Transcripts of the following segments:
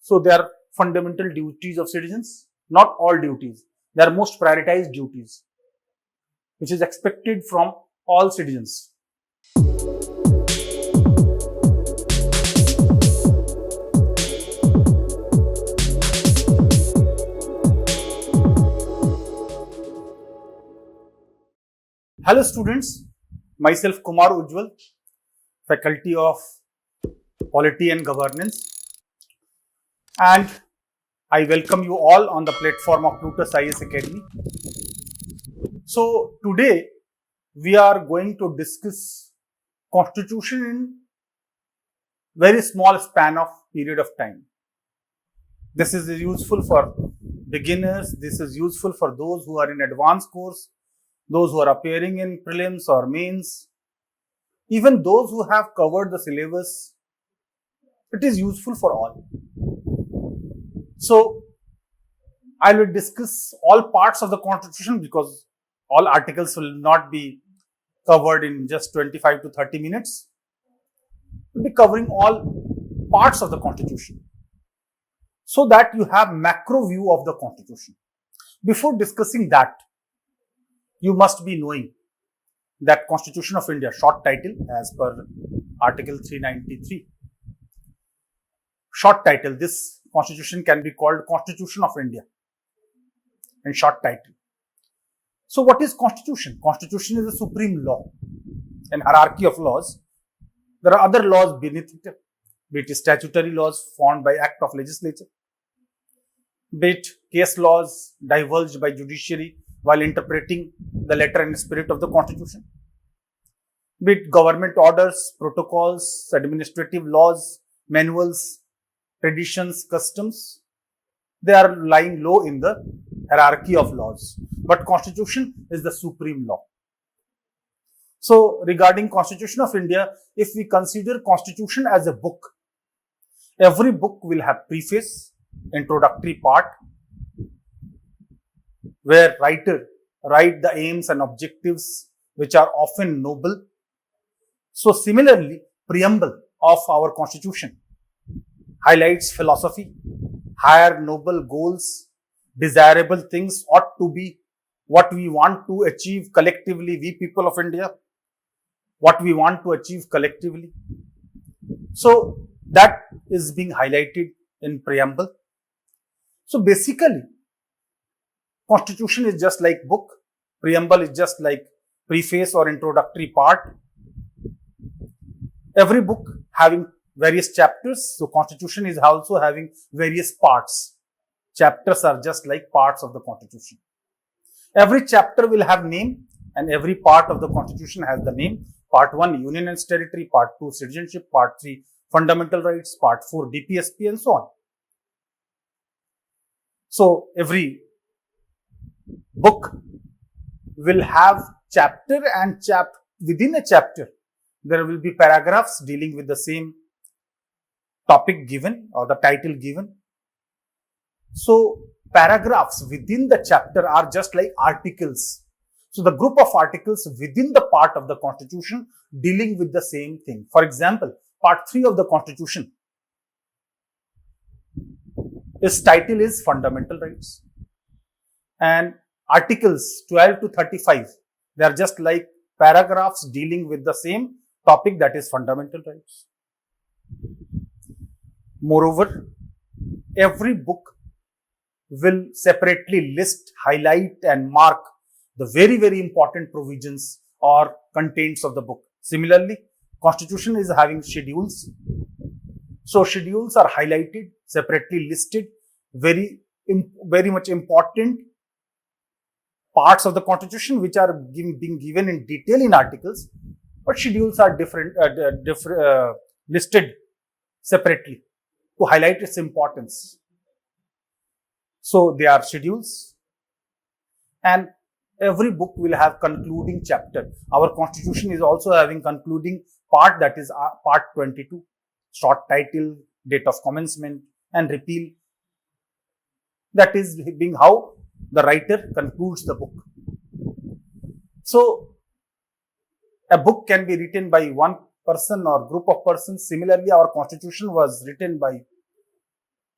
So they are fundamental duties of citizens, not all duties. They are most prioritized duties, which is expected from all citizens. Hello students, myself Kumar Ujjwal, Faculty of Polity and Governance, and I welcome you all on the platform of Plutus IS Academy. So today we are going to discuss Constitution in very small span of period of time. This is useful for beginners, this is useful for those who are in advanced course, those who are appearing in prelims or mains, even those who have covered the syllabus. It is useful for all. So I will discuss all parts of the Constitution because all articles will not be covered in just 25 to 30 minutes. We'll be covering all parts of the Constitution so that you have macro view of the Constitution. Before discussing that, you must be knowing that Constitution of India, short title as per Article 393. Short title, this Constitution can be called Constitution of India in short title. So what is Constitution? Constitution is a supreme law, an hierarchy of laws. There are other laws beneath it, be it statutory laws formed by act of legislature, be it case laws divulged by judiciary while interpreting the letter and spirit of the Constitution, be it government orders, protocols, administrative laws, manuals, traditions, customs. They are lying low in the hierarchy of laws. But Constitution is the supreme law. So regarding Constitution of India, if we consider Constitution as a book, every book will have preface, introductory part, where writer write the aims and objectives which are often noble. So similarly, preamble of our Constitution highlights philosophy, higher noble goals, desirable things ought to be, what we want to achieve collectively, we people of India, what we want to achieve collectively. So that is being highlighted in preamble. So basically, Constitution is just like book, preamble is just like preface or introductory part. Every book having various chapters, so Constitution is also having various parts. Chapters are just like parts of the Constitution. Every chapter will have name and every part of the Constitution has the name. Part 1, Union and Territory, Part 2, Citizenship, Part 3, Fundamental Rights, Part 4, DPSP and so on. So every book will have chapter and within a chapter there will be paragraphs dealing with the same topic given or the title given. So paragraphs within the chapter are just like articles. So the group of articles within the part of the Constitution dealing with the same thing. For example, Part 3 of the Constitution, its title is Fundamental Rights, and Articles 12 to 35, they are just like paragraphs dealing with the same topic, that is fundamental rights. Moreover, every book will separately list, highlight and mark the very, very important provisions or contents of the book. Similarly, Constitution is having schedules. So schedules are highlighted, separately listed, very much important parts of the Constitution which are being given in detail in articles, but schedules are listed separately to highlight its importance. So they are schedules, and every book will have concluding chapter. Our Constitution is also having concluding part, that is part 22, short title, date of commencement and repeal. That is being how the writer concludes the book. So a book can be written by one person or group of persons. Similarly, our Constitution was written by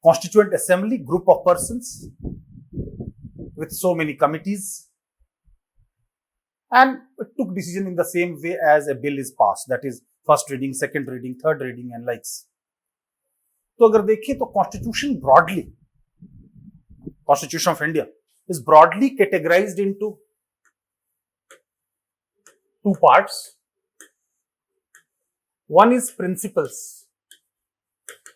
Constituent Assembly, group of persons with so many committees, and it took decision in the same way as a bill is passed, that is first reading, second reading, third reading and likes. तो अगर देखें तो Constitution broadly, Constitution of India is broadly categorized into two parts. One is principles.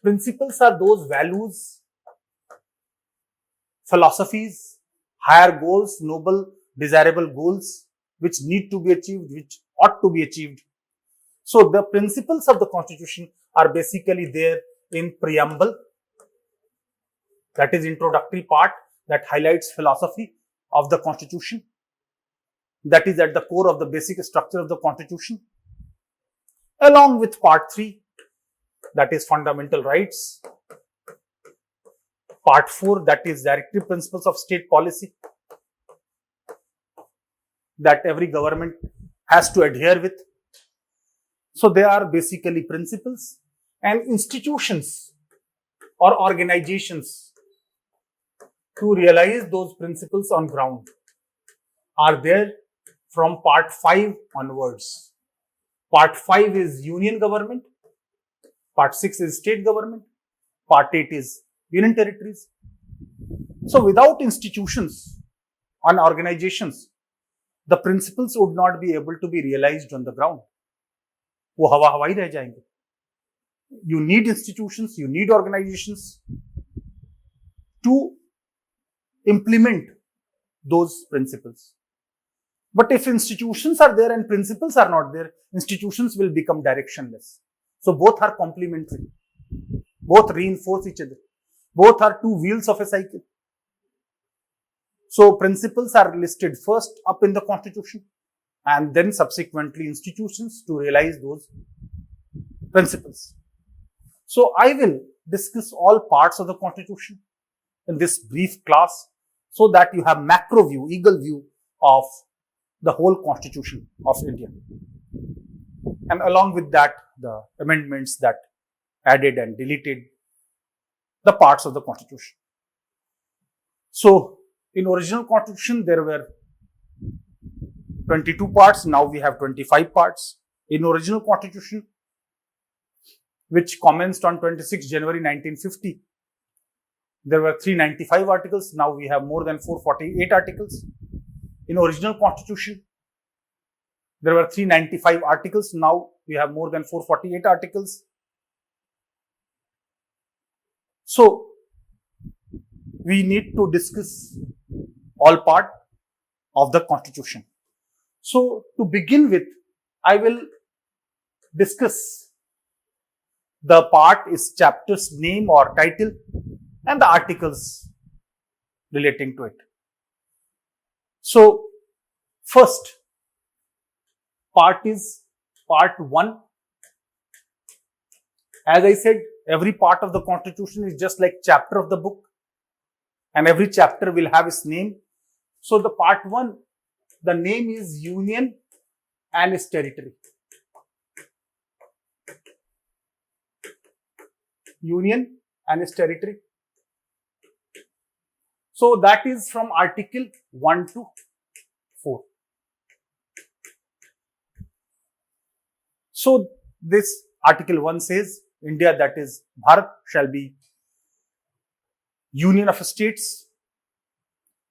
Principles are those values, philosophies, higher goals, noble, desirable goals which need to be achieved, which ought to be achieved. So the principles of the Constitution are basically there in preamble, that is introductory part that highlights philosophy of the Constitution, that is at the core of the basic structure of the Constitution, along with part 3, that is fundamental rights, part 4, that is directive principles of state policy that every government has to adhere with. So they are basically principles, and institutions or organizations to realize those principles on ground are there from part 5 onwards. Part 5 is union government, part 6 is state government, part 8 is union territories. So without institutions and organizations, the principles would not be able to be realized on the ground. वो हवा हवाई रह जाएंगे. You need institutions, you need organizations to implement those principles. But if institutions are there and principles are not there, institutions will become directionless. So both are complementary. Both reinforce each other. Both are two wheels of a cycle. So principles are listed first up in the Constitution and then subsequently institutions to realize those principles. So I will discuss all parts of the Constitution in this brief class so that you have macro view, eagle view of the whole Constitution of India. And along with that, the amendments that added and deleted the parts of the Constitution. So in original Constitution, there were 22 parts. Now we have 25 parts. In original Constitution, which commenced on 26 January 1950, there were 395 articles. Now we have more than 448 articles. In original Constitution, there were 395 articles. Now we have more than 448 articles. So we need to discuss all part of the Constitution. So to begin with, I will discuss the part is chapter's name or title and the articles relating to it. So first part is part 1. As I said, every part of the Constitution is just like chapter of the book, and every chapter will have its name. So the part 1, the name is Union and its territory. Union and its territory. So that is from article 1 to 4. So this article 1 says India, that is Bharat, shall be union of states.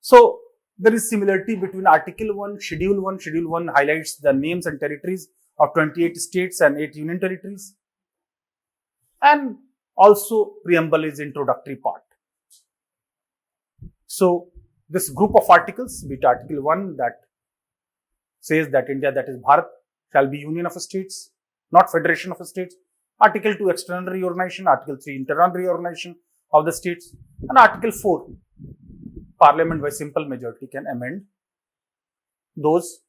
So there is similarity between article 1, schedule 1. Schedule 1 highlights the names and territories of 28 states and 8 union territories. And also preamble is introductory part. So this group of articles, be it article 1 that says that India, that is Bharat, shall be union of states, not federation of states. Article 2, external reorganization. Article 3, internal reorganization of the states. And article 4, Parliament by simple majority can amend those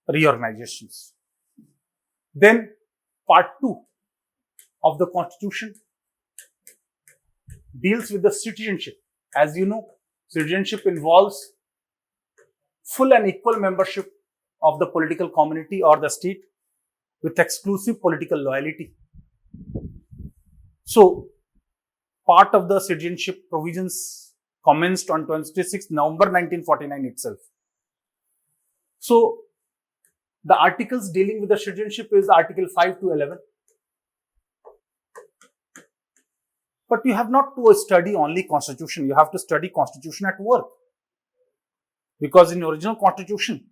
reorganizations. Then part 2 of the Constitution deals with the citizenship. As you know, citizenship involves full and equal membership of the political community or the state with exclusive political loyalty. So part of the citizenship provisions commenced on 26 November 1949 itself. So the articles dealing with the citizenship is Article 5 to 11. But you have not to study only constitution, you have to study constitution at work. Because in the original constitution,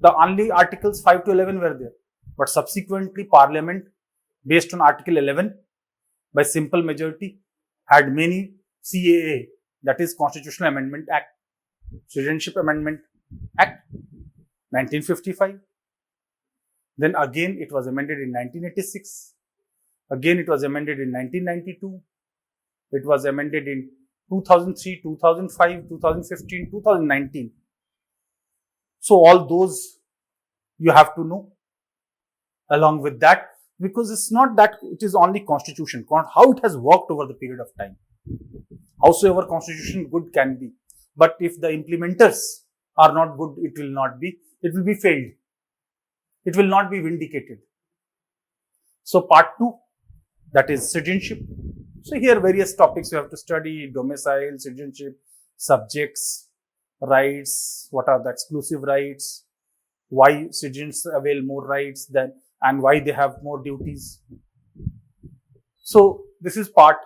the only articles 5 to 11 were there. But subsequently Parliament, based on Article 11, by simple majority, had many CAA, that is Constitutional Amendment Act, Citizenship Amendment Act, 1955. Then again it was amended in 1986. Again it was amended in 1992. It was amended in 2003, 2005, 2015, 2019. So all those you have to know along with that, because it's not that it is only constitution, how it has worked over the period of time. Howsoever constitution good can be, but if the implementers are not good, it will be failed. It will not be vindicated. So part 2, that is citizenship. So here various topics you have to study: domicile, citizenship, subjects, rights, what are the exclusive rights, why citizens avail more rights than, and why they have more duties. So this is part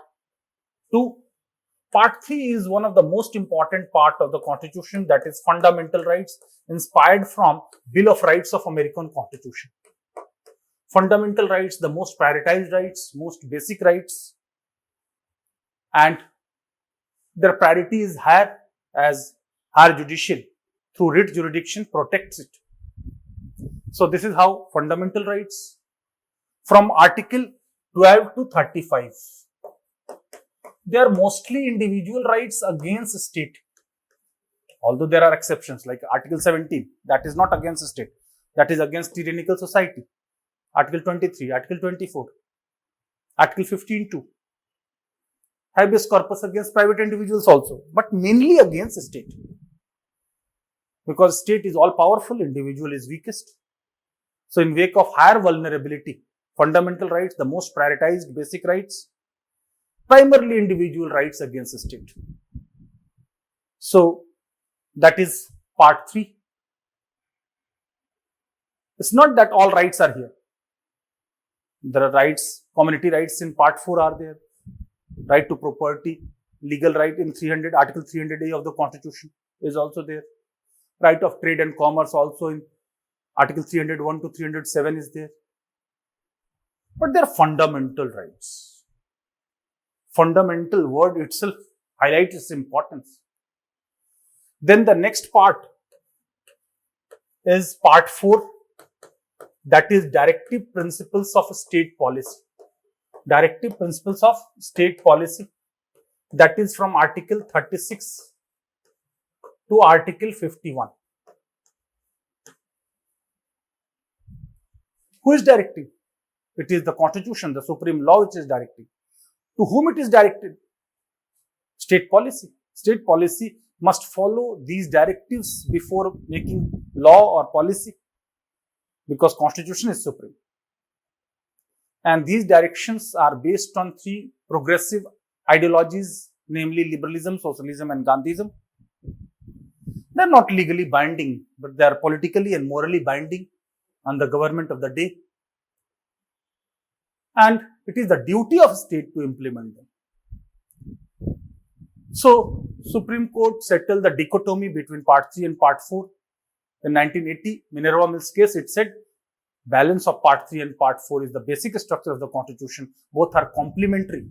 2. Part 3 is one of the most important part of the Constitution, that is fundamental rights, inspired from Bill of Rights of American Constitution. Fundamental rights, the most prioritized rights, most basic rights, and their priority is higher, as higher judiciary through writ jurisdiction protects it. So this is how fundamental rights from Article 12 to 35. They are mostly individual rights against state. Although there are exceptions like Article 17, that is not against state, that is against tyrannical society. Article 23, Article 24, Article 15(2), habeas corpus against private individuals also, but mainly against state. Because state is all powerful, individual is weakest. So in wake of higher vulnerability, fundamental rights, the most prioritized basic rights, primarily individual rights against the state. So that is part 3. It's not that all rights are here. There are rights, community rights in part 4 are there. Right to property, legal right in Article 300A of the Constitution is also there. Right of trade and commerce also in Article 301 to 307 is there. But they are fundamental rights. Fundamental word itself highlights its importance. Then the next part is part 4, that is Directive Principles of State Policy. Directive Principles of State Policy, that is from Article 36 to Article 51. Who is directing? It is the Constitution, the supreme law which is directing. To whom it is directed? State policy. State policy must follow these directives before making law or policy, because Constitution is supreme. And these directions are based on 3 progressive ideologies, namely liberalism, socialism and Gandhism. They are not legally binding, but they are politically and morally binding on the government of the day. And it is the duty of state to implement them. So, Supreme Court settled the dichotomy between part 3 and part 4. In 1980, Minerva Mills case, it said balance of part 3 and part 4 is the basic structure of the Constitution. Both are complementary.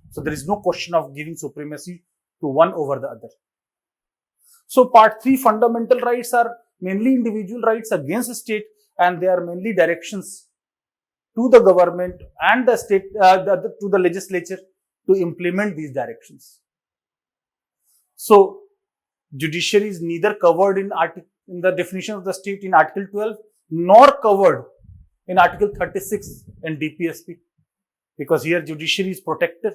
So there is no question of giving supremacy to one over the other. So part 3 fundamental rights are mainly individual rights against the state, and they are mainly directions to the government and the state, to the legislature to implement these directions. So judiciary is neither covered in the definition of the state in Article 12, nor covered in Article 36 in DPSP, because here judiciary is protected,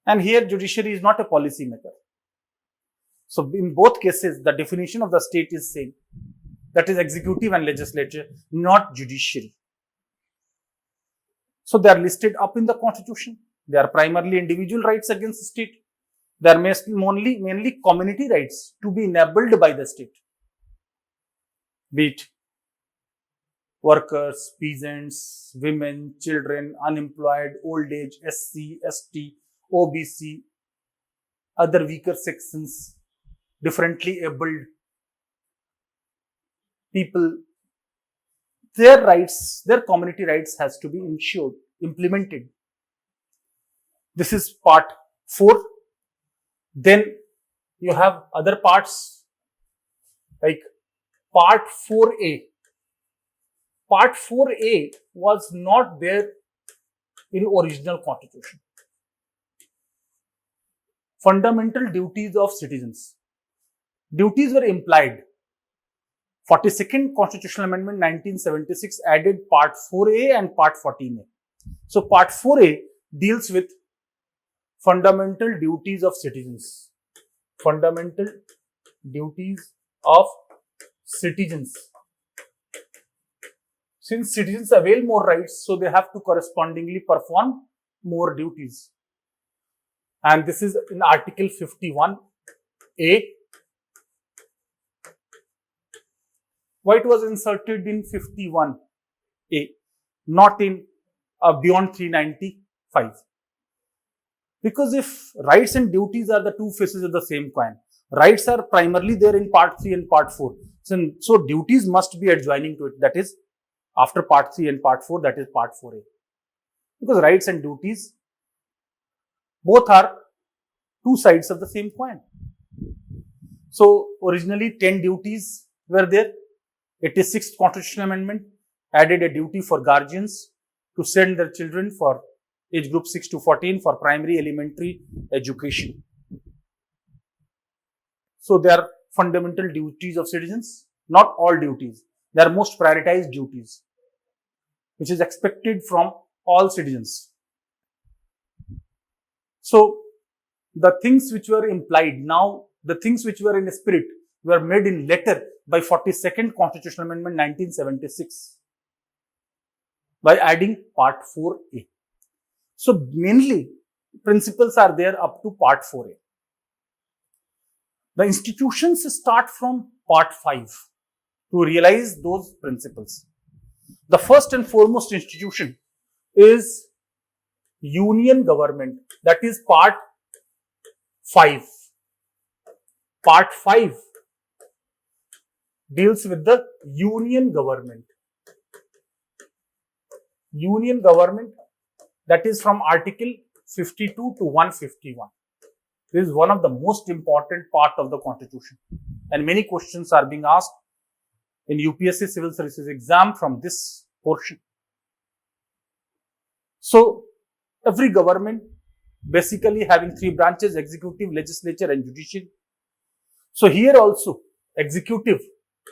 and here judiciary is not a policy maker. So in both cases, the definition of the state is same, that is executive and legislature, not judiciary. So they are listed up in the constitution. They are primarily individual rights against the state. They are mainly community rights to be enabled by the state. Be it workers, peasants, women, children, unemployed, old age, SC, ST, OBC, other weaker sections, differently abled people, their rights, their community rights has to be ensured, implemented. This is part 4. Then you have other parts like part 4A. Part 4A was not there in original constitution. Fundamental duties of citizens. Duties were implied. 42nd Constitutional Amendment 1976 added Part 4A and Part 14A. So Part 4A deals with fundamental duties of citizens. Fundamental duties of citizens. Since citizens avail more rights, so they have to correspondingly perform more duties. And this is in Article 51A. Why it was inserted in 51A, not in beyond 395? Because if rights and duties are the two faces of the same coin, rights are primarily there in Part 3 and Part 4. So duties must be adjoining to it. That is, after Part 3 and Part 4, that is Part 4A. Because rights and duties both are two sides of the same coin. So originally 10 duties were there. 86th Constitutional Amendment added a duty for guardians to send their children for age group 6 to 14 for primary elementary education. So they are fundamental duties of citizens, not all duties. They are most prioritized duties, which is expected from all citizens. So the things which were implied, now the things which were in spirit were made in letter by 42nd Constitutional Amendment 1976 by adding Part 4A. So mainly principles are there up to Part 4A. The institutions start from Part 5 to realize those principles. The first and foremost institution is union government. That is Part 5. Part 5 deals with the union government. Union government, that is from Article 52 to 151. This is one of the most important part of the Constitution. And many questions are being asked in UPSC Civil Services exam from this portion. So, every government basically having 3 branches: executive, legislature and judiciary. So, here also executive,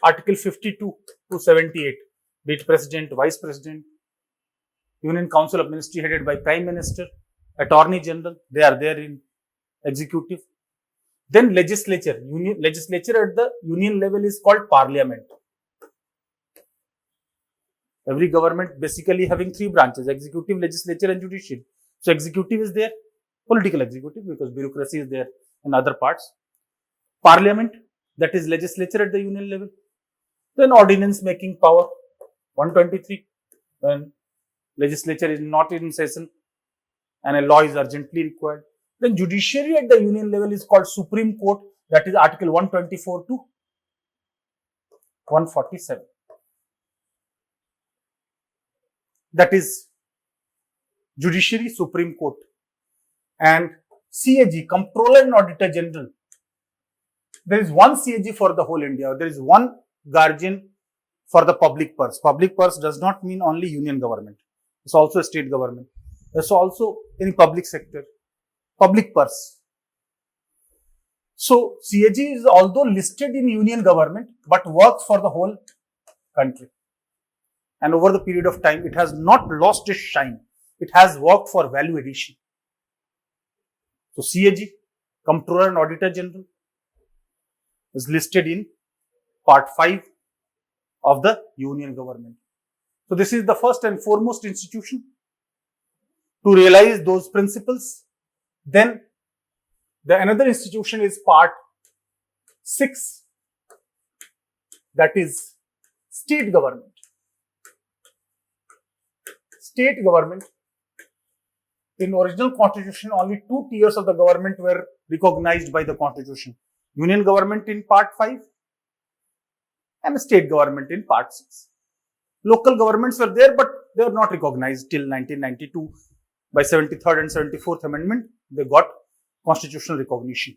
Article 52 to 78, be it President, Vice President, Union Council of Ministry headed by Prime Minister, Attorney General, they are there in executive. Then legislature. Legislature at the union level is called Parliament. Every government basically having 3 branches: executive, legislature and judiciary. So executive is there, political executive, because bureaucracy is there in other parts. Parliament, that is legislature at the union level. Then ordinance making power, 123, when legislature is not in session and a law is urgently required. Then judiciary at the union level is called Supreme Court, that is Article 124 to 147. That is Judiciary, Supreme Court. And CAG, Comptroller and Auditor General. There is one CAG for the whole India. There is one guardian for the public purse. Public purse does not mean only union government. It's also a state government. It's also in public sector. Public purse. So CAG is although listed in union government, but works for the whole country. And over the period of time, it has not lost its shine. It has worked for value addition. So CAG, Comptroller and Auditor General, is listed in Part 5 of the union government. So this is the first and foremost institution. to realize those principles. Then the another institution is part 6, that is state government. State government. In original constitution, only 2 tiers of the government were recognized by the constitution. Union government in part 5 and state government in part 6. Local governments were there, but they were not recognized till 1992. By 73rd and 74th amendment, they got constitutional recognition.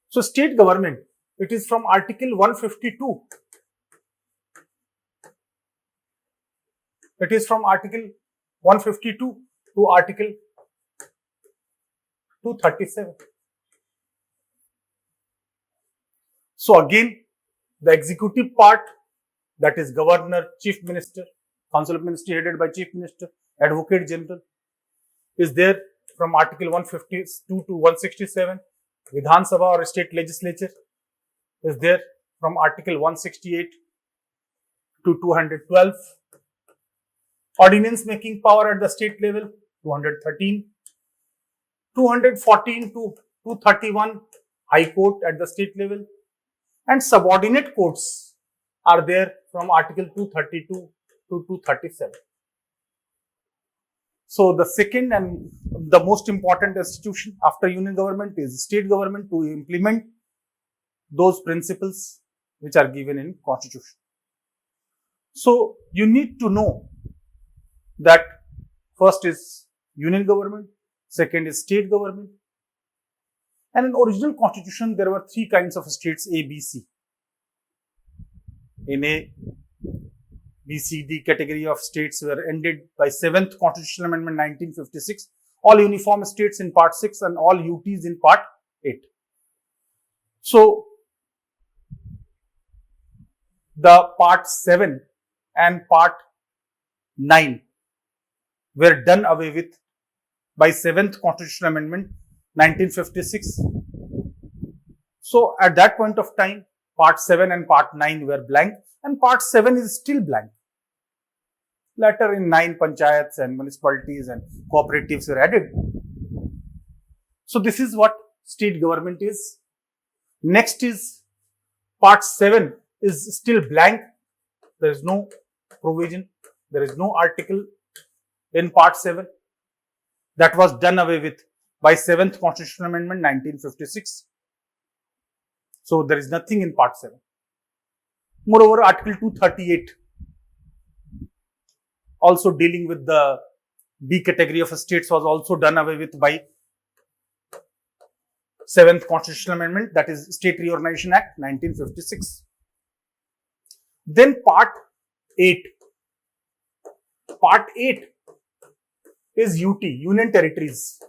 So state government, it is from article 152. It is from article 152 to article 237. So again, the executive part, that is governor, chief minister, council of ministry headed by chief minister, advocate general, is there from article 152 to 167. Vidhan Sabha or state legislature is there from article 168 to 212. Ordinance making power at the state level 213. 214 to 231 high court at the state level, and subordinate courts are there from article 232 to 237. So the second and the most important institution after union government is state government to implement those principles which are given in constitution. So you need to know that first is union government, second is state government. And in original constitution, there were 3 kinds of states, A, B, C. In A, B, C, D category of states were ended by 7th Constitutional Amendment 1956. All uniform states in part 6 and all UTs in part 8. So the part 7 and part 9 were done away with by 7th Constitutional Amendment 1956. So at that point of time, part 7 and part 9 were blank, and part 7 is still blank. Later in 9 panchayats and municipalities and cooperatives were added. So this is what state government is. Next is part 7 is still blank. There is no provision. There is no article in part 7. That was done away with by 7th Constitutional Amendment 1956. So there is nothing in part 7. Moreover, article 238 also dealing with the B category of states was also done away with by 7th Constitutional Amendment, that is State Reorganization Act 1956. Then part 8. Part 8 is UT, Union Territories.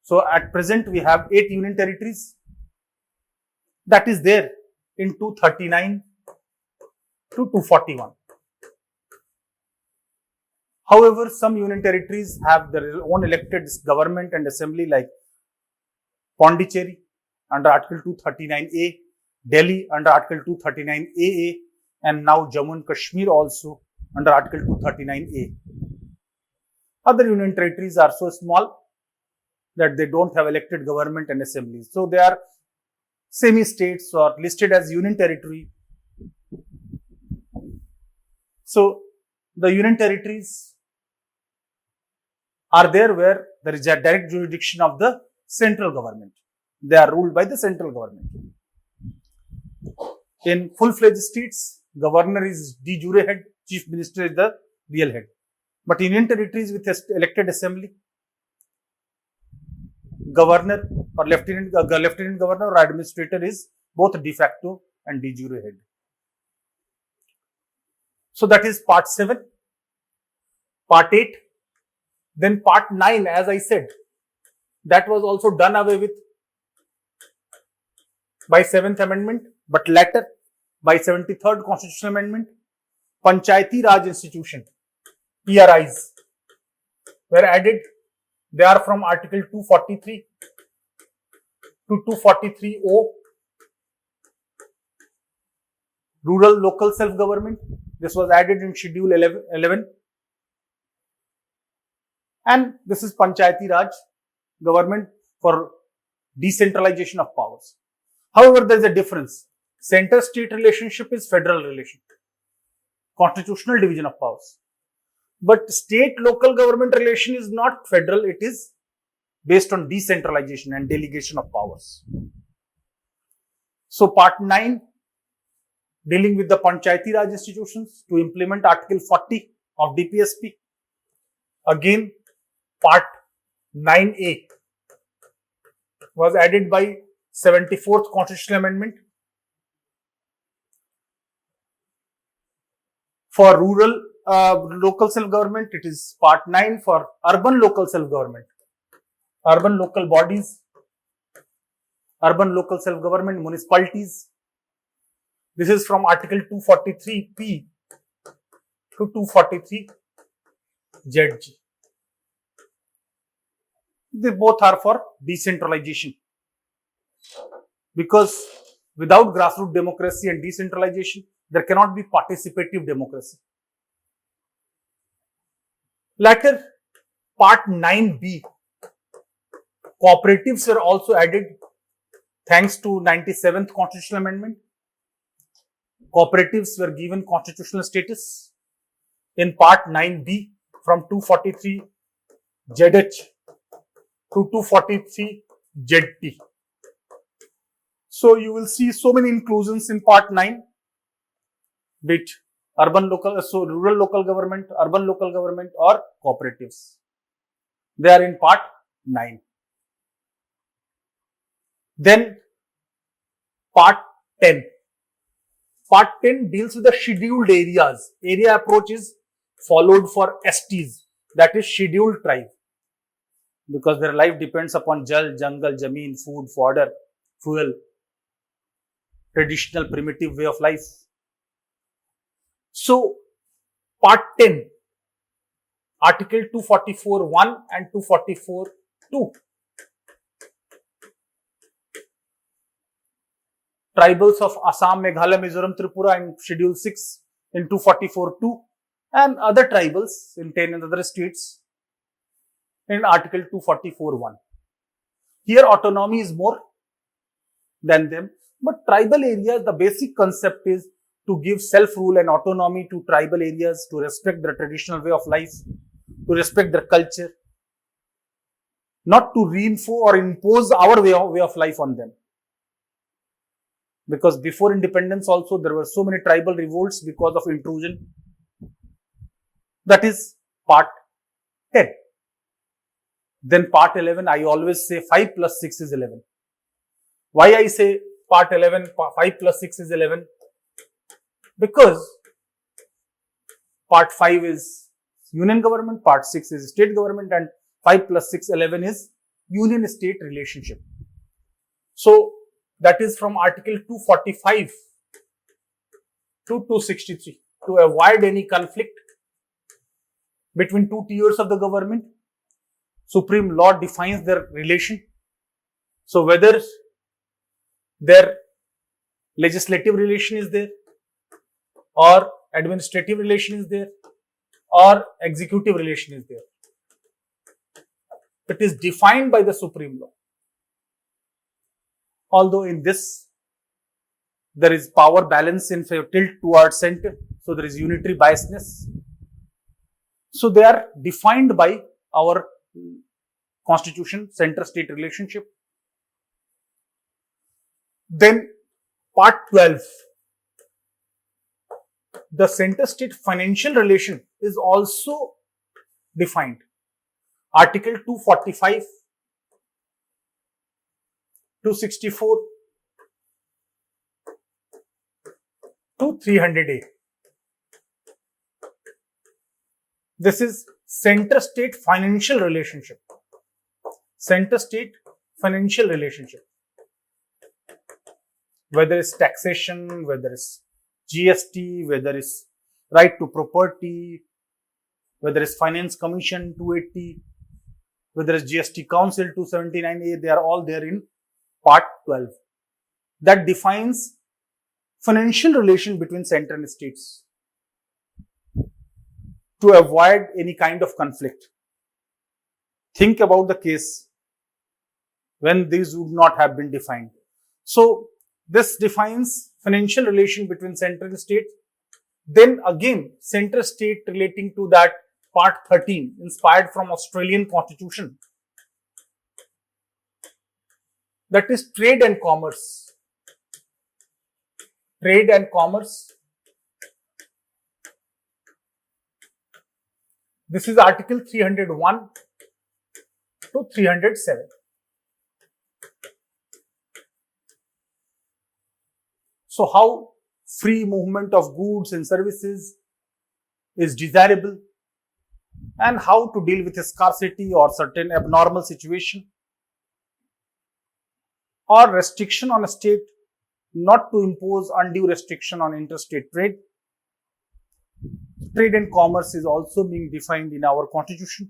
So at present we have 8 Union Territories. That is there in 239 to 241. However, some Union Territories have their own elected government and assembly, like Pondicherry under Article 239A, Delhi under Article 239AA, and now Jammu and Kashmir also under Article 239A. Other Union Territories are so small that they don't have elected government and assemblies. So they are semi-states or listed as Union Territory. So the Union Territories are there where there is a direct jurisdiction of the central government. They are ruled by the central government. In full-fledged states, governor is de jure head, chief minister is the real head. But in Union Territories with elected assembly, governor or lieutenant governor or administrator is both de facto and de jure head. So that is part 7. Part 8. Then part 9, as I said, that was also done away with by 7th Amendment, but later by 73rd Constitutional Amendment, Panchayati Raj Institution, PRIs, were added. They are from Article 243 to 243O. Rural local self-government, this was added in Schedule 11. And this is Panchayati Raj government for decentralization of powers. However, there is a difference. Center-state relationship is federal relationship, constitutional division of powers. But state-local government relation is not federal, it is based on decentralization and delegation of powers. So part 9, dealing with the Panchayati Raj institutions to implement Article 40 of DPSP. Again, part 9A was added by 74th Constitutional Amendment. For rural local self-government, it is part 9 for urban local self-government. Urban local bodies, urban local self-government, municipalities. This is from Article 243P to 243ZG. They both are for decentralization. Because without grassroots democracy and decentralization, there cannot be participative democracy. Later, part 9B, cooperatives were also added thanks to 97th Constitutional Amendment. Cooperatives were given constitutional status in part 9B from 243ZH to 243ZT. So you will see so many inclusions in part 9, be it urban local, so rural local government, urban local government or cooperatives. They are in part 9. Then part 10. Part 10 deals with the scheduled areas. Area approach is followed for STs, that is scheduled tribe, because their life depends upon jal, jungle, jameen, food, fodder, fuel, traditional primitive way of life. So, part 10, Article 244(1) and 244(2). Tribals of Assam, Meghalaya, Mizoram, Tripura in Schedule 6 in 244(2) and other tribals in 10 and other states in Article 244(1). Here autonomy is more than them, but tribal areas, the basic concept is to give self-rule and autonomy to tribal areas, to respect their traditional way of life, to respect their culture, not to reinforce or impose our way of life on them. Because before independence also there were so many tribal revolts because of intrusion. That is part 10. Then part 11, I always say 5 plus 6 is 11. Why I say part 11, 5 plus 6 is 11? Because part 5 is union government, part 6 is state government, and 5 plus 6, 11 is union-state relationship. So, that is from Article 245 to 263 to avoid any conflict between two tiers of the government. Supreme Law defines their relation. So, whether their legislative relation is there, or administrative relation is there, or executive relation is there, it is defined by the Supreme Law. Although in this, there is power balance in favor, tilt towards center, so there is unitary biasness. So they are defined by our constitution, center-state relationship. Then part 12, the center-state financial relation is also defined. Article 245, 264 to 300A. This is center-state financial relationship. Center-state financial relationship. Whether it's taxation, whether it's GST, whether it's right to property, whether it's Finance Commission 280, whether it's GST Council 279A, they are all there in Part 12. That defines financial relation between center and states to avoid any kind of conflict. Think about the case when these would not have been defined. So this defines financial relation between center and state. Then again, center state relating to that part 13 inspired from Australian constitution. That is trade and commerce. Trade and commerce. This is article 301 to 307. So how free movement of goods and services is desirable, and how to deal with a scarcity or certain abnormal situation or restriction on a state not to impose undue restriction on interstate trade. Trade and commerce is also being defined in our constitution,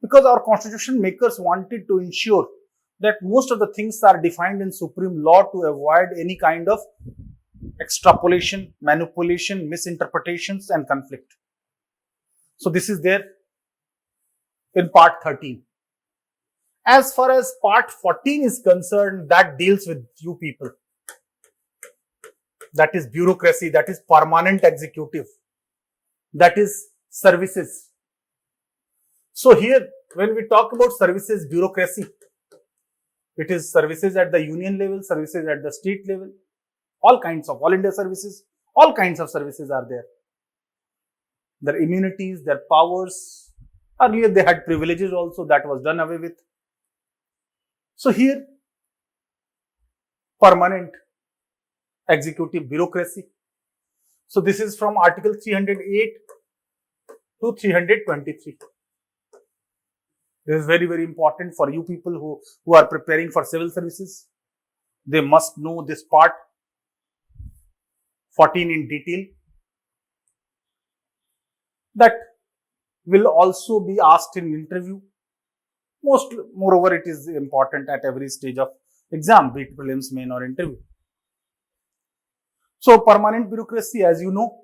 because our constitution makers wanted to ensure that most of the things are defined in supreme law to avoid any kind of extrapolation, manipulation, misinterpretations and conflict. So this is there in part 13. As far as part 14 is concerned, that deals with you people. That is bureaucracy, that is permanent executive, that is services. So here, when we talk about services, bureaucracy, it is services at the union level, services at the state level, all kinds of all India services, all kinds of services are there. Their immunities, their powers, earlier they had privileges also, that was done away with. So here, permanent executive bureaucracy. So this is from article 308 to 323. This is very, very important for you people who are preparing for civil services. They must know this part 14 in detail. That will also be asked in interview. Moreover, it is important at every stage of exam, be it prelims, main or interview. So permanent bureaucracy, as you know,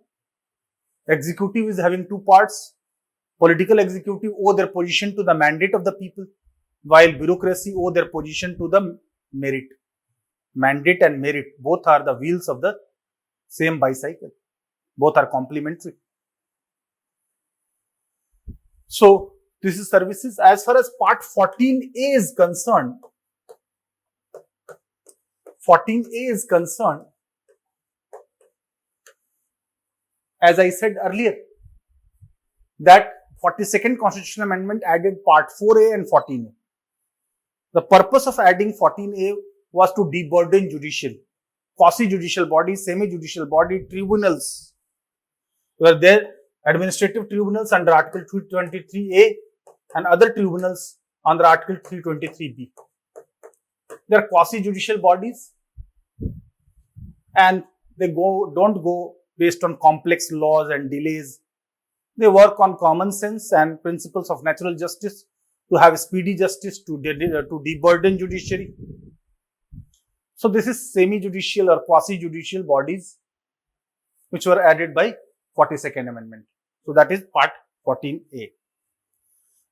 executive is having two parts. Political executive owe their position to the mandate of the people, while bureaucracy owe their position to the merit. Mandate and merit, both are the wheels of the same bicycle. Both are complementary. So this is services. As far as part 14A is concerned, 14A is concerned, as I said earlier, that 42nd Constitutional Amendment added Part 4A and 14A. The purpose of adding 14A was to deburden judiciary. Quasi-judicial body, semi-judicial body, tribunals were there, administrative tribunals under Article 323A and other tribunals under Article 323B. They are quasi-judicial bodies and they don't go based on complex laws and delays. They work on common sense and principles of natural justice to have speedy justice, to deburden judiciary. So this is semi-judicial or quasi-judicial bodies which were added by 42nd Amendment. So that is part 14A.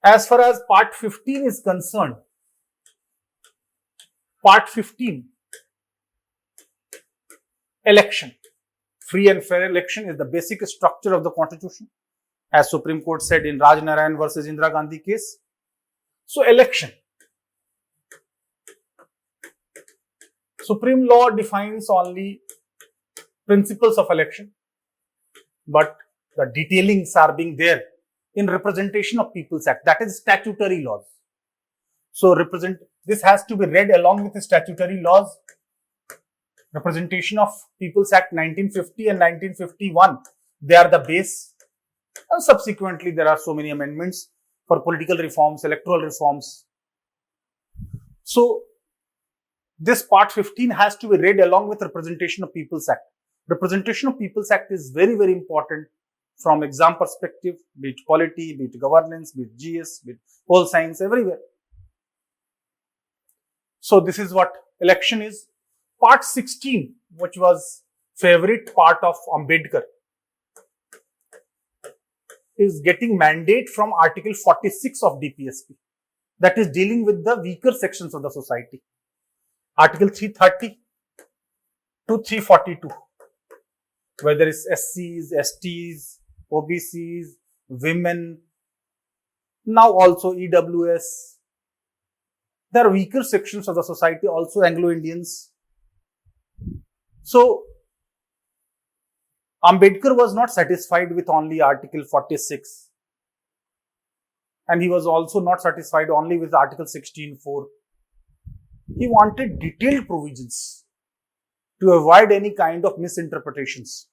As far as part 15 is concerned, part 15, election. Free and fair election is the basic structure of the Constitution, as Supreme Court said in Raj Narayan versus Indira Gandhi case. So election. Supreme law defines only principles of election, but the detailings are being there in Representation of People's Act, that is statutory laws. So this has to be read along with the statutory laws. Representation of People's Act 1950 and 1951, they are the base, and subsequently there are so many amendments for political reforms, electoral reforms. So this part 15 has to be read along with Representation of People's Act. Representation of People's Act is very, very important from exam perspective, be it polity, be it governance, be it GS, be it whole science, everywhere. So this is what election is. Part 16, which was favorite part of Ambedkar. is getting mandate from Article 46 of DPSP, that is dealing with the weaker sections of the society. Article 330 to 342, whether it's SCs, STs, OBCs, women, now also EWS. There are weaker sections of the society, also Anglo-Indians. So, Ambedkar was not satisfied with only Article 46, and he was also not satisfied only with Article 16(4). He wanted detailed provisions to avoid any kind of misinterpretations.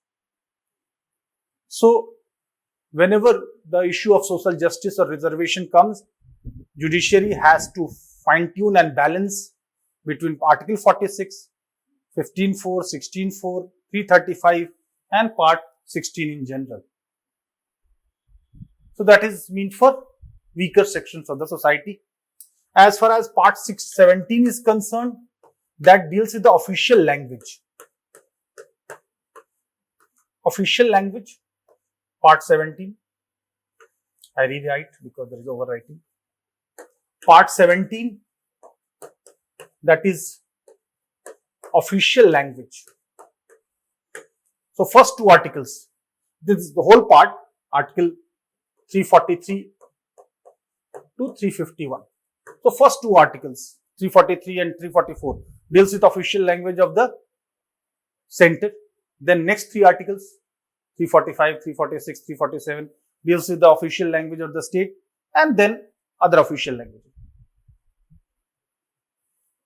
So, whenever the issue of social justice or reservation comes, judiciary has to fine-tune and balance between Article 46, 15(4), 16(4), 335 and Part 16 in general. So that is meant for weaker sections of the society. As far as Part 17 is concerned, that deals with the official language. Official language, Part 17. I rewrite because there is overwriting. Part 17, that is official language. So first two articles, this is the whole part, Article 343 to 351. So first two articles, 343 and 344, deals with official language of the center. Then next three articles, 345, 346, 347, deals with the official language of the state, and then other official language.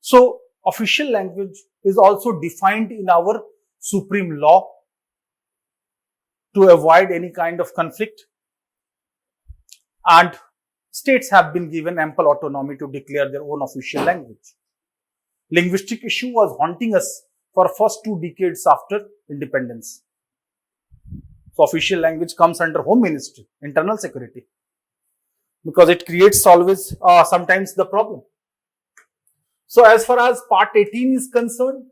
So official language is also defined in our supreme law to avoid any kind of conflict, and states have been given ample autonomy to declare their own official language. Linguistic issue was haunting us for first 2 decades after independence. So official language comes under Home Ministry, Internal Security, because it creates always sometimes the problem. So as far as Part 18 is concerned,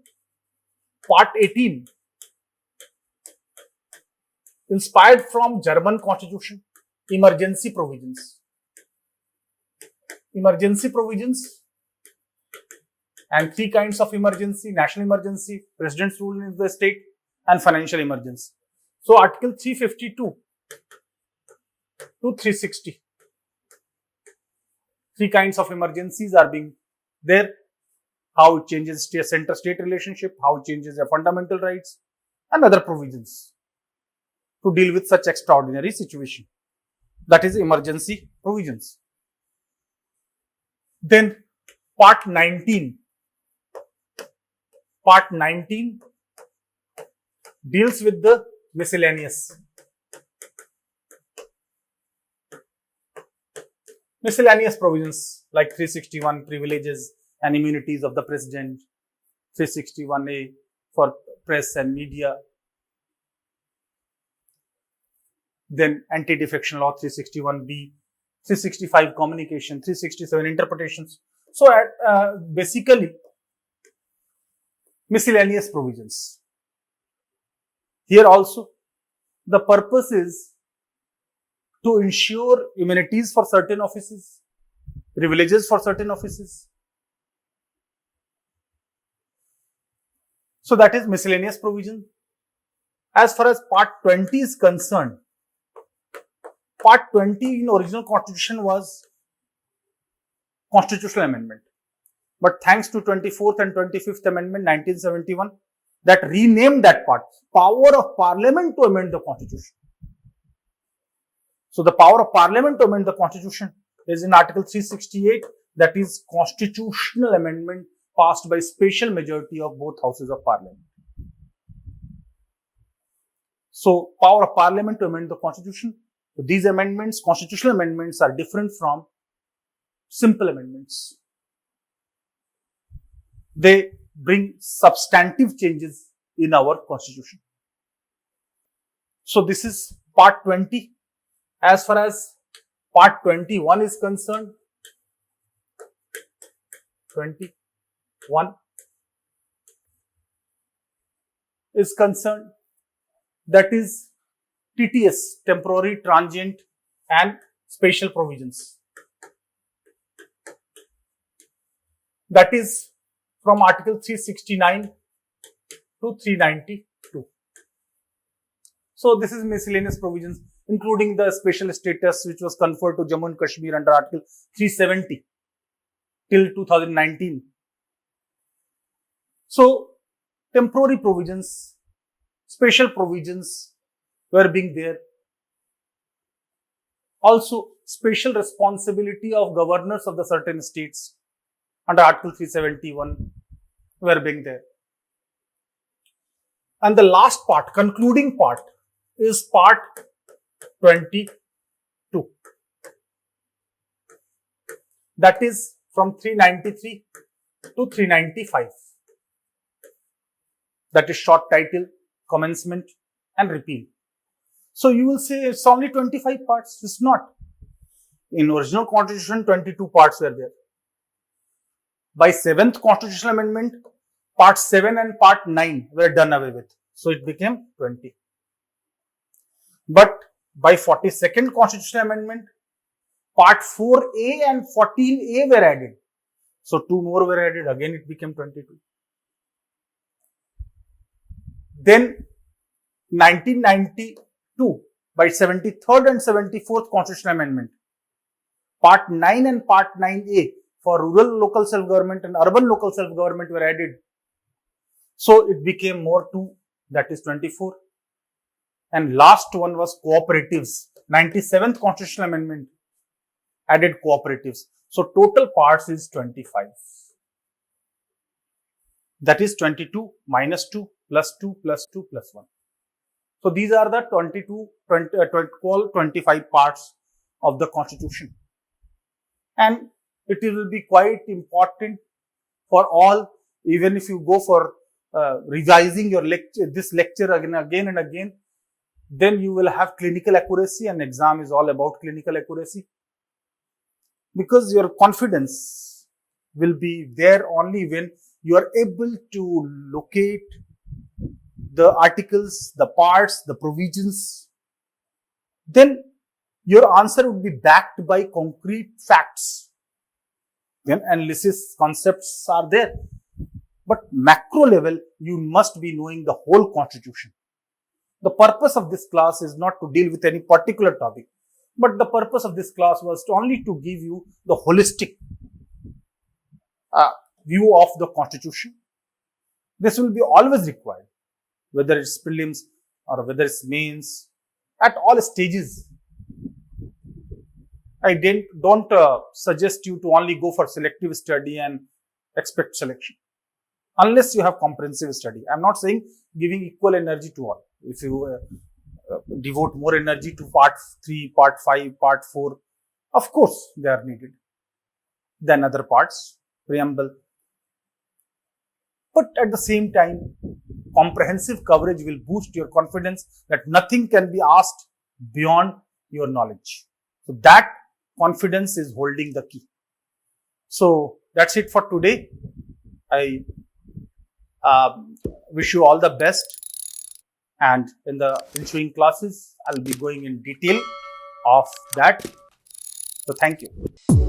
Part 18 inspired from German Constitution, emergency provisions. Emergency provisions and 3 kinds of emergency: national emergency, president's rule in the state, and financial emergency. So Article 352 to 360, 3 kinds of emergencies are being there. How it changes center-state relationship, how it changes their fundamental rights, and other provisions to deal with such extraordinary situation. That is emergency provisions. Then Part 19. Part 19 deals with the miscellaneous. Miscellaneous provisions like 361, privileges and immunities of the president, 361A for press and media, then anti-defection law 361B, 365 communication, 367 interpretations. So basically miscellaneous provisions. Here also the purpose is to ensure immunities for certain offices, privileges for certain offices. So that is miscellaneous provision. As far as Part 20 is concerned, Part 20 in original constitution was constitutional amendment. But thanks to 24th and 25th Amendment 1971, that renamed that part, power of Parliament to amend the Constitution. So the power of Parliament to amend the Constitution is in Article 368, that is constitutional amendment passed by special majority of both houses of Parliament. So power of Parliament to amend the Constitution. So these amendments, constitutional amendments, are different from simple amendments. They bring substantive changes in our constitution. So this is Part 20. As far as Part 21 is concerned, 21 is concerned, that is TTS, temporary transient and special provisions. That is from Article 369 to 392. So this is miscellaneous provisions, including the special status which was conferred to Jammu and Kashmir under Article 370 till 2019. So temporary provisions, special provisions were being there. Also, special responsibility of governors of the certain states under Article 371 were being there. And the last part, concluding part, is part 22. That is from 393 to 395. That is short title, commencement and repeal. So you will say it's only 25 parts. It's not. In original constitution, 22 parts were there. By 7th constitutional amendment, part 7 and part 9 were done away with. So it became 20. But by 42nd constitutional amendment, part 4A and 14A were added. So 2 more were added. Again it became 22. Then 1992, by 73rd and 74th constitutional amendment, part 9 and part 9A for rural local self-government and urban local self-government were added. So it became more 2, that is 24. And last one was cooperatives. 97th constitutional amendment added cooperatives. So total parts is 25. That is 22 minus 2 plus 2 plus 2 plus 1. So these are the 25 parts of the constitution. And it will be quite important for all, even if you go for revising your lecture, this lecture again and again, then you will have clinical accuracy, and exam is all about clinical accuracy. Because your confidence will be there only when you are able to locate the articles, the parts, the provisions. Then your answer would be backed by concrete facts. Then analysis concepts are there. But macro level, you must be knowing the whole constitution. The purpose of this class is not to deal with any particular topic, but the purpose of this class was only to give you the holistic view of the constitution. This will be always required, whether it's prelims or whether it's mains, at all stages. I don't suggest you to only go for selective study and expect selection, unless you have comprehensive study. I'm not saying giving equal energy to all. If you devote more energy to part 3, part 5, part 4, of course they are needed than other parts, preamble. But at the same time, comprehensive coverage will boost your confidence that nothing can be asked beyond your knowledge. So that confidence is holding the key. So that's it for today. I wish you all the best, and in the ensuing classes I'll be going in detail of that. So thank you.